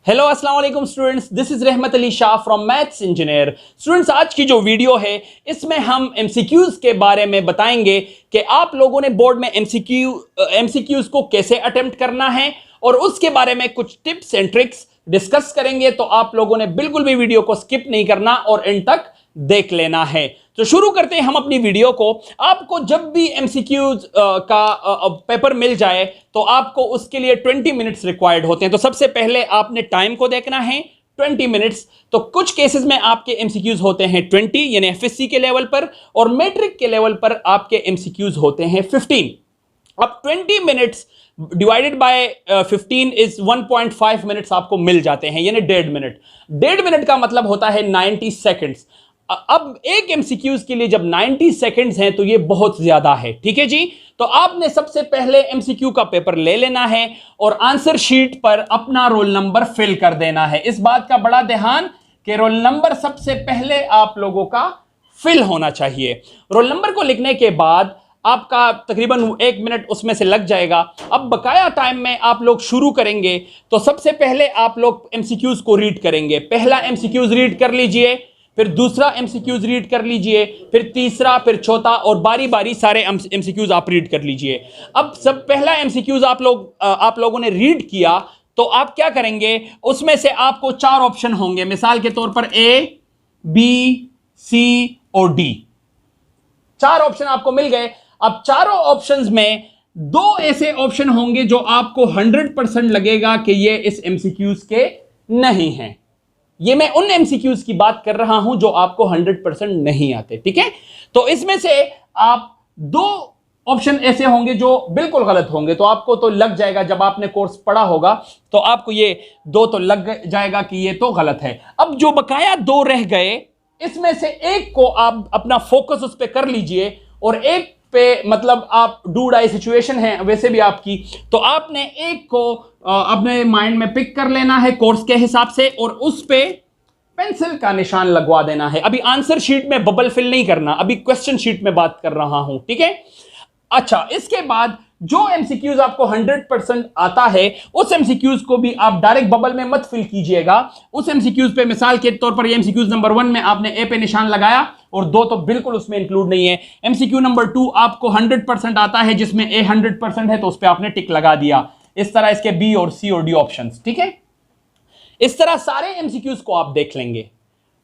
Hello अस्सलाम वालेकुम students, this is रहमत Ali Shah from maths engineer. Students, आज की जो वीडियो है इसमें हम एमसीक्यूज के बारे में बताएंगे कि आप लोगों ने बोर्ड में एमसीक्यूज को कैसे अटेम्प्ट करना है और उसके बारे में कुछ टिप्स एंड ट्रिक्स डिस्कस करेंगे। तो आप लोगों ने बिल्कुल भी वीडियो को स्किप नहीं करना और एंड तक देख लेना है। तो शुरू करते हैं हम अपनी वीडियो को। आपको जब भी एमसीक्यूज का पेपर मिल जाए तो आपको उसके लिए 20 मिनट्स रिक्वायर्ड होते हैं। तो सबसे पहले आपने टाइम को देखना है 20 मिनट्स। तो कुछ केसेस में आपके एमसीक्यूज होते हैं 20 यानी एफएससी के लेवल पर, और मैट्रिक के लेवल पर आपके एमसीक्यूज होते हैं 15। अब 20 minutes divided by 15 is 1.5 minutes आपको मिल जाते हैं, यानी 1.5 मिनट। 1.5 मिनट का मतलब होता है 90 सेकेंड्स। अब एक एमसीक्यूज के लिए जब 90 सेकेंड्स हैं तो ये बहुत ज्यादा है, ठीक है जी। तो आपने सबसे पहले एमसीक्यू का पेपर ले लेना है और आंसर शीट पर अपना रोल नंबर फिल कर देना है। इस बात का बड़ा ध्यान कि रोल नंबर सबसे पहले आप लोगों का फिल होना चाहिए। रोल नंबर को लिखने के बाद आपका तकरीबन 1 मिनट उसमें से लग जाएगा। अब बकाया टाइम में आप लोग शुरू करेंगे तो सबसे पहले आप लोग एमसीक्यूज को रीड करेंगे। पहला एमसीक्यूज रीड कर लीजिए, फिर दूसरा एमसीक्यूज रीड कर लीजिए, फिर तीसरा, फिर चौथा, और बारी बारी सारे एमसीक्यूज आप रीड कर लीजिए। अब सब पहला एमसीक्यूज आप लोगों ने रीड किया तो आप क्या करेंगे, उसमें से आपको 4 ऑप्शन होंगे। मिसाल के तौर पर ए, बी, सी और डी, 4 ऑप्शन आपको मिल गए। अब चारों ऑप्शंस में 2 ऐसे ऑप्शन होंगे जो आपको 100% लगेगा कि ये इस एमसीक्यूज के नहीं हैं। ये मैं उन एमसीक्यूज की बात कर रहा हूं जो आपको 100% नहीं आते, ठीक है। तो इसमें से आप 2 ऑप्शन ऐसे होंगे जो बिल्कुल गलत होंगे। तो आपको तो लग जाएगा, जब आपने कोर्स पढ़ा होगा तो आपको ये 2 तो लग जाएगा कि ये तो गलत है। अब जो बकाया 2 रह गए, इसमें से एक को आप अपना फोकस उस पर कर लीजिए और एक पे मतलब आप डू डाई सिचुएशन है वैसे भी आपकी, तो आपने एक को अपने माइंड में पिक कर लेना है कोर्स के हिसाब से और उस पे पेंसिल का निशान लगवा देना है। अभी आंसर शीट में बबल फिल नहीं करना, अभी क्वेश्चन शीट में बात कर रहा हूं, ठीक है। अच्छा, इसके बाद जो एमसीक्यूज आपको 100% आता है उस एमसीक्यूज को भी आप डायरेक्ट बबल में मत फिल कीजिएगा। उस एमसीक्यूज पे मिसाल के तौर पर ये एमसीक्यूज नंबर 1 में आपने ए पे निशान लगाया और 2 तो बिल्कुल उसमें इंक्लूड नहीं है। एमसीक्यू नंबर 2 आपको 100% आता है जिसमें ए 100% है तो उस पर आपने टिक लगा दिया। इस तरह इसके बी और सी और डी ऑप्शंस, ठीक है। इस तरह सारे एमसीक्यूज को आप देख लेंगे।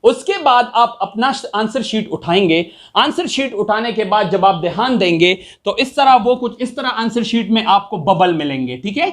उसके बाद आप अपना आंसर शीट उठाएंगे। आंसर शीट उठाने के बाद जब आप ध्यान देंगे तो इस तरह वो कुछ इस तरह आंसर शीट में आपको बबल मिलेंगे, ठीक है।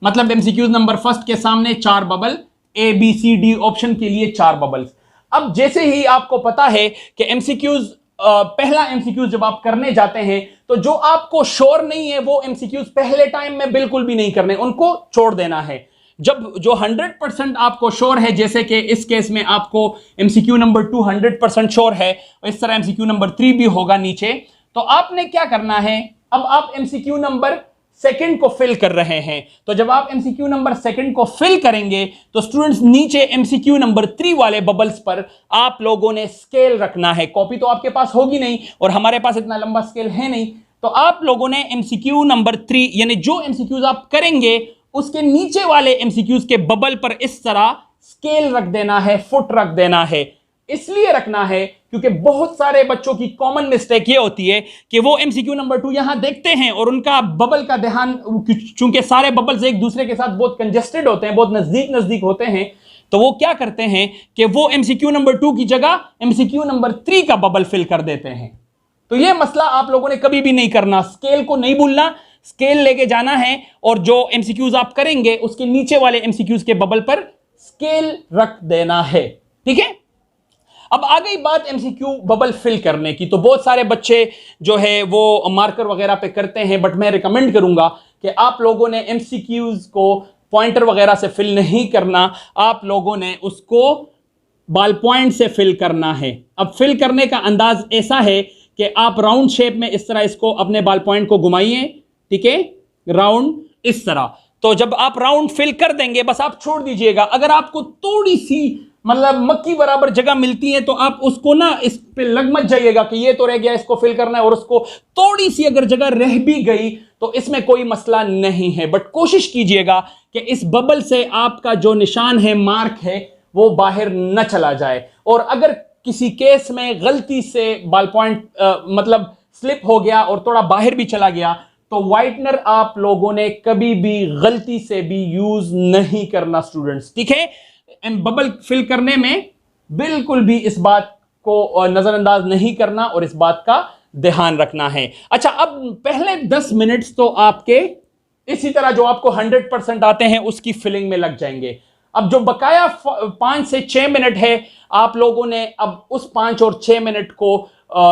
मतलब एमसीक्यूज नंबर 1 के सामने 4 bubble, A B C D option के लिए 4 बबल्स। अब जैसे ही आपको पता है कि एमसीक्यूज पहला एमसीक्यूज जब आप करने जाते हैं तो जो आपको श्योर नहीं है वो एमसीक्यूज पहले टाइम में बिल्कुल भी नहीं करने, उनको छोड़ देना है। जब जो 100% आपको श्योर है, जैसे कि इस केस में आपको एमसीक्यू नंबर 2 100% श्योर है, इस तरह एमसीक्यू नंबर 3 भी होगा नीचे, तो आपने क्या करना है, अब आप एमसीक्यू नंबर 2 को फिल कर रहे हैं। तो जब आप एमसीक्यू नंबर 2 को फिल करेंगे तो स्टूडेंट्स नीचे एमसीक्यू नंबर 3 वाले बबल्स पर आप लोगों ने स्केल रखना है। कॉपी तो आपके पास होगी नहीं और हमारे पास इतना लंबा स्केल है नहीं, तो आप लोगों ने एमसीक्यू नंबर 3 यानी जो एमसीक्यूज आप करेंगे उसके नीचे वाले एमसीक्यूज के बबल पर इस तरह स्केल रख देना है, फुट रख देना है। इसलिए रखना है क्योंकि बहुत सारे बच्चों की कॉमन मिस्टेक ये होती है कि वो एमसीक्यू नंबर 2 यहां देखते हैं और उनका बबल का ध्यान, चूंकि सारे बबल्स एक दूसरे के साथ बहुत कंजेस्टेड होते हैं, बहुत नजदीक नजदीक होते हैं, तो वो क्या करते हैं कि वो एमसीक्यू नंबर 2 की जगह एमसीक्यू नंबर 3 का बबल फिल कर देते हैं। तो ये मसला आप लोगों ने कभी भी नहीं करना। स्केल को नहीं भूलना, स्केल लेके जाना है और जो एमसीक्यूज आप करेंगे उसके नीचे वाले एमसीक्यूज के बबल पर स्केल रख देना है, ठीक है। अब आ गई बात एमसीक्यू बबल फिल करने की। तो बहुत सारे बच्चे जो है वो मार्कर वगैरह पे करते हैं, बट मैं रिकमेंड करूंगा कि आप लोगों ने एमसीक्यूज को पॉइंटर वगैरह से फिल नहीं करना, आप लोगों ने उसको बॉल पॉइंट से फिल करना है। अब फिल करने का अंदाज ऐसा है कि आप राउंड शेप में इस तरह इसको अपने बॉल पॉइंट को घुमाइए, ठीक है, राउंड इस तरह। तो जब आप राउंड फिल कर देंगे बस आप छोड़ दीजिएगा। अगर आपको थोड़ी सी मतलब मक्की बराबर जगह मिलती है, तो आप उसको ना इस पे लग मत जाइएगा कि ये तो रह गया, इसको फिल करना है, और उसको थोड़ी सी अगर जगह रह भी गई तो इसमें कोई मसला नहीं है। बट कोशिश कीजिएगा कि इस बबल से आपका जो निशान है, मार्क है, वो बाहर न चला जाए। और अगर किसी केस में गलती से बॉल पॉइंट मतलब स्लिप हो गया और थोड़ा बाहर भी चला गया, तो व्हाइटनर आप लोगों ने कभी भी गलती से भी यूज नहीं करना स्टूडेंट्स, ठीक है। बबल फिल करने में बिल्कुल भी इस बात को नजरअंदाज नहीं करना और इस बात का ध्यान रखना है। अच्छा, अब पहले 10 मिनट्स तो आपके इसी तरह जो आपको 100% आते हैं उसकी फिलिंग में लग जाएंगे। अब जो बकाया 5 से 6 मिनट है, आप लोगों ने अब उस 5 और 6 मिनट को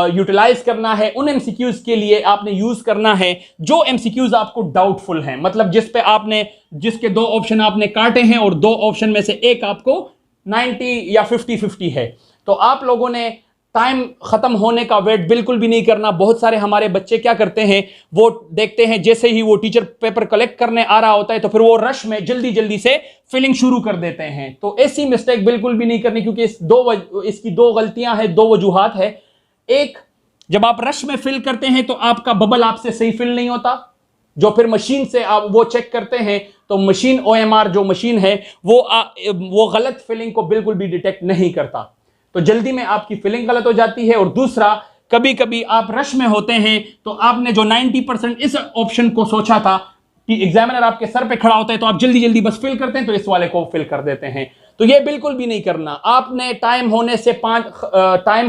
यूटिलाइज करना है। उन एमसीक्यूज के लिए आपने यूज करना है जो एमसीक्यूज आपको डाउटफुल हैं, मतलब जिस पे आपने जिसके 2 ऑप्शन आपने काटे हैं और 2 ऑप्शन में से एक आपको 90 या 50-50 है, तो आप लोगों ने टाइम खत्म होने का वेट बिल्कुल भी नहीं करना। बहुत सारे हमारे बच्चे क्या करते हैं, वो देखते हैं जैसे ही वो टीचर पेपर कलेक्ट करने आ रहा होता है तो फिर वो रश में जल्दी जल्दी से फिलिंग शुरू कर देते हैं। तो ऐसी मिस्टेक बिल्कुल भी नहीं करनी, क्योंकि इसकी 2 गलतियां हैं, 2 वजूहात है। एक, जब आप रश में फिल करते हैं तो आपका बबल आपसे सही फिल नहीं होता, जो फिर मशीन से आप वो चेक करते हैं तो मशीन OMR जो मशीन है वो गलत फिलिंग को बिल्कुल भी डिटेक्ट नहीं करता, तो जल्दी में आपकी फिलिंग गलत हो जाती है। और दूसरा, कभी कभी आप रश में होते हैं तो आपने जो 90% इस ऑप्शन को सोचा था कि एग्जामिनर आपके सर पे खड़ा होता है तो आप जल्दी जल्दी बस फिल करते हैं, तो इस वाले को फिल कर देते हैं। तो ये बिल्कुल भी नहीं करना। आपने टाइम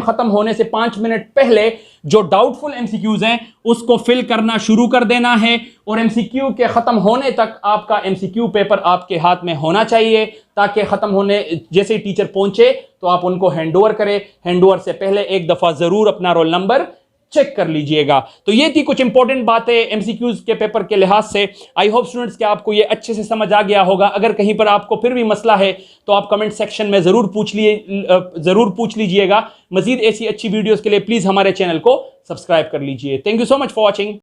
खत्म होने से 5 मिनट पहले जो डाउटफुल एमसीक्यूज हैं उसको फिल करना शुरू कर देना है, और एमसीक्यू के खत्म होने तक आपका एमसीक्यू पेपर आपके हाथ में होना चाहिए, ताकि खत्म होने जैसे ही टीचर पहुंचे तो आप उनको हैंडओवर करें। हैंडओवर से पहले एक दफा जरूर अपना रोल नंबर चेक कर लीजिएगा। तो ये थी कुछ इंपॉर्टेंट बातें एमसीक्यूज के पेपर के लिहाज से। आई होप स्टूडेंट्स कि आपको ये अच्छे से समझ आ गया होगा। अगर कहीं पर आपको फिर भी मसला है तो आप कमेंट सेक्शन में जरूर पूछ लीजिएगा। मजीद ऐसी अच्छी वीडियोस के लिए प्लीज हमारे चैनल को सब्सक्राइब कर लीजिए। Thank you so much for watching.